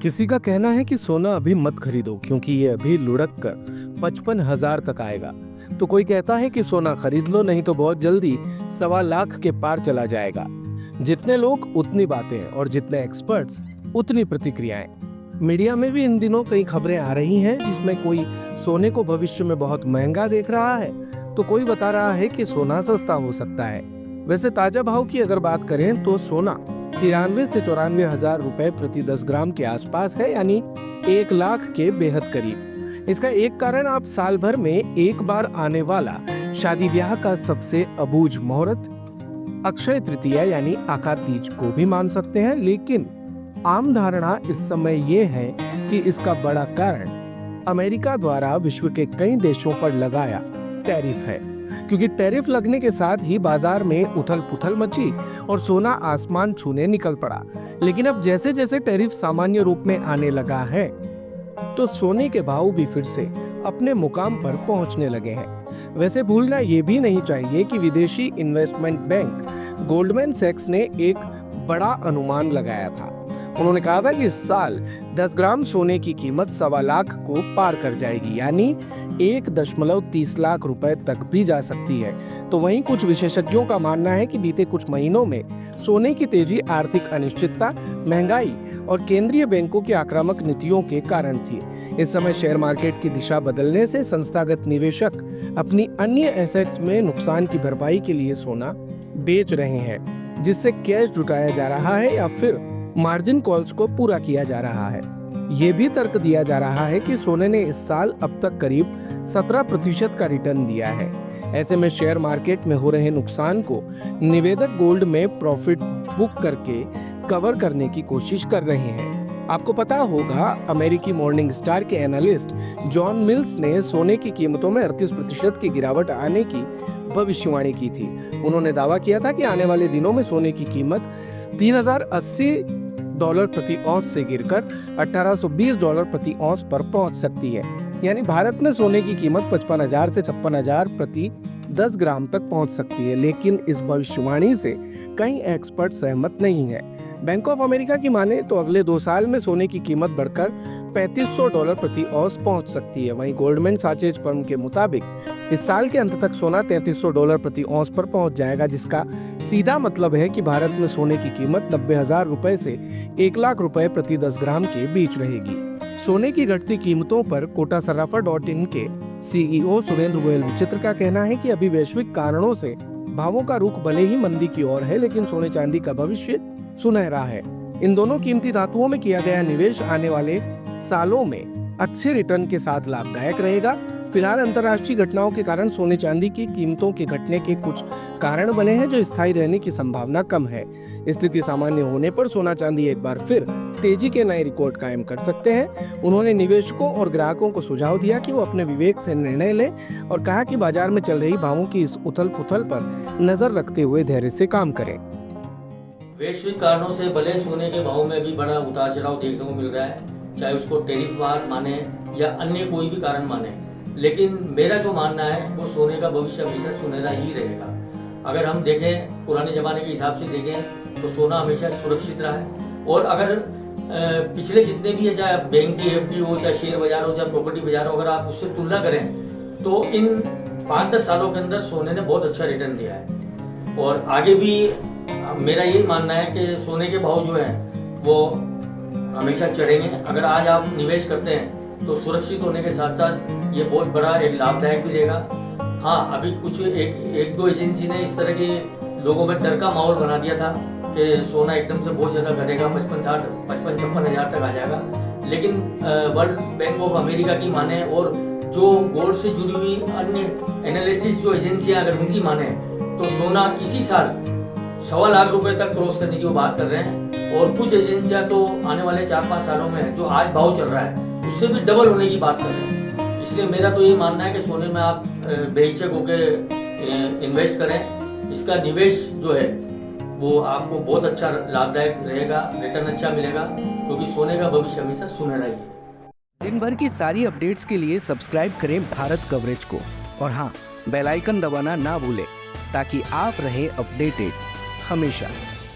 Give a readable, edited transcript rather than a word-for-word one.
किसी का कहना है कि सोना अभी मत खरीदो क्योंकि ये अभी लुढ़क कर 55,000 तक आएगा। तो कोई कहता है कि सोना खरीद लो नहीं तो बहुत जल्दी 1.25 लाख के पार चला जाएगा। जितने लोग उतनी बातें और जितने एक्सपर्ट्स उतनी प्रतिक्रियाएं। मीडिया में भी इन दिनों कई खबरें आ रही हैं जिसमें कोई सोने को भविष्य में बहुत महंगा देख रहा है तो कोई बता रहा है कि सोना सस्ता हो सकता है। वैसे ताजा भाव की अगर बात करें तो सोना 93 से 94 हजार रुपए प्रति 10 ग्राम के आसपास है, यानी 1 लाख के बेहद करीब। इसका एक कारण आप साल भर में एक बार आने वाला शादी ब्याह का सबसे अबूझ मुहूर्त अक्षय तृतीया यानी आकाश तीज को भी मान सकते हैं, लेकिन आम धारणा इस समय ये है कि इसका बड़ा कारण अमेरिका द्वारा विश्व के कई देशों पर लगाया टैरिफ है, क्योंकि टैरिफ लगने के साथ ही बाजार में उथल पुथल मची और सोना आसमान छूने निकल पड़ा। लेकिन अब जैसे जैसे टैरिफ सामान्य रूप में आने लगा है तो सोने के भाव भी फिर से अपने मुकाम पर पहुंचने लगे हैं। वैसे भूलना ये भी नहीं चाहिए कि विदेशी इन्वेस्टमेंट बैंक गोल्डमैन सैक्स ने एक बड़ा अनुमान लगाया था। उन्होंने कहा था कि इस साल 10 ग्राम सोने की कीमत 1.25 लाख को पार कर जाएगी, यानी 1.30 लाख रुपए तक भी जा सकती है। तो वहीं कुछ विशेषज्ञों का मानना है कि बीते कुछ महीनों में सोने की तेजी आर्थिक अनिश्चितता, महंगाई और केंद्रीय बैंकों की आक्रामक नीतियों के कारण थी। इस समय शेयर मार्केट की दिशा बदलने से संस्थागत निवेशक अपनी अन्य एसेट्स में नुकसान की भरपाई के लिए सोना बेच रहे हैं, जिससे कैश जुटाया जा रहा है या फिर मार्जिन कॉल्स को पूरा किया जा रहा है। ये भी तर्क दिया जा रहा है कि सोने ने इस साल अब तक करीब 17% का रिटर्न दिया है। ऐसे में शेयर मार्केट में हो रहे नुकसान को निवेशक गोल्ड में प्रॉफिट बुक करके कवर करने की कोशिश कर रहे हैं। आपको पता होगा अमेरिकी मॉर्निंग स्टार के एनालिस्ट जॉन मिल्स ने सोने की कीमतों में 38% की गिरावट आने की भविष्यवाणी की थी। उन्होंने दावा किया था कि आने वाले दिनों में सोने की कीमत $3,080 प्रति औंस से गिरकर $1,820 प्रति औंस पर पहुंच सकती है, यानी भारत में सोने की कीमत 55,000 से 56,000 प्रति 10 ग्राम तक पहुंच सकती है। लेकिन इस भविष्यवाणी से कई एक्सपर्ट सहमत नहीं है। बैंक ऑफ अमेरिका की माने तो अगले 2 साल में सोने की कीमत बढ़कर $3,500 प्रति औंस पहुंच सकती है। वहीं गोल्डमैन सैचेस फर्म के मुताबिक इस साल के अंत तक सोना $3,300 प्रति औंस पर पहुंच जाएगा, जिसका सीधा मतलब है कि भारत में सोने की कीमत 90,000 रुपए से 1 लाख रुपए प्रति 10 ग्राम के बीच रहेगी। सोने की घटती कीमतों पर कोटासराफा.in के CEO सुरेंद्र गोयल विचित्र का कहना है कि अभी वैश्विक कारणों से भावों का रुख भले ही मंदी की ओर है, लेकिन सोने चांदी का भविष्य सुनहरा है। इन दोनों कीमती धातुओं में किया गया निवेश आने वाले सालों में अच्छे रिटर्न के साथ लाभदायक रहेगा। फिलहाल अंतर्राष्ट्रीय घटनाओं के कारण सोने चांदी की कीमतों के घटने के कुछ कारण बने हैं जो स्थायी रहने की संभावना कम है। स्थिति सामान्य होने पर सोना चांदी एक बार फिर तेजी के नए रिकॉर्ड कायम कर सकते हैं। उन्होंने निवेशकों और ग्राहकों को सुझाव दिया कि वो अपने विवेक से निर्णय लें और कहा कि बाजार में चल रही भावों की इस उथल पुथल पर नजर रखते हुए धैर्य से काम करें। वैश्विक कारणों से भले सोने के भाव में भी बड़ा उतार चढ़ाव देखने को मिल रहा है, चाहे उसको टैरिफ वार माने या अन्य कोई भी कारण माने, लेकिन मेरा जो मानना है वो सोने का भविष्य हमेशा सुनहरा ही रहेगा। अगर हम देखें पुराने जमाने के हिसाब से देखें तो सोना हमेशा सुरक्षित रहा है। और अगर पिछले जितने भी है, चाहे बैंक की एफडी हो, चाहे शेयर बाजार हो, चाहे प्रॉपर्टी बाजार हो, अगर आप उससे तुलना करें तो इन 5-10 सालों के अंदर सोने ने बहुत अच्छा रिटर्न दिया है। और आगे भी मेरा यही मानना है कि सोने के भाव जो है वो हमेशा चढ़ेंगे। अगर आज आप निवेश करते हैं तो सुरक्षित होने के साथ साथ ये बहुत बड़ा एक लाभदायक भी रहेगा। हाँ, अभी कुछ एक दो एजेंसी ने इस तरह के लोगों में डर का माहौल बना दिया था कि सोना एकदम से बहुत ज़्यादा घटेगा, 55-56 हज़ार तक आ जाएगा। लेकिन वर्ल्ड बैंक ऑफ अमेरिका की माने और जो गोल्ड से जुड़ी हुई अन्य एनालिसिस जो एजेंसियाँ अगर उनकी माने तो सोना इसी साल 1.25 लाख रुपए तक क्रॉस करने की वो बात कर रहे हैं। और कुछ एजेंसियां तो आने वाले 4-5 सालों में जो आज भाव चल रहा है उससे भी डबल होने की बात कर रहे हैं। इसलिए मेरा तो ये मानना है कि सोने में आप बेहिचक होकर इन्वेस्ट करें। इसका निवेश जो है वो आपको बहुत अच्छा लाभदायक रहेगा, रिटर्न अच्छा मिलेगा, क्योंकि सोने का भविष्य हमेशा सुनहरा ही है। दिन भर की सारी अपडेट्स के लिए सब्सक्राइब करें भारत कवरेज को और हाँ, बेल आइकन दबाना ना भूलें ताकि आप रहे अपडेटेड हमेशा।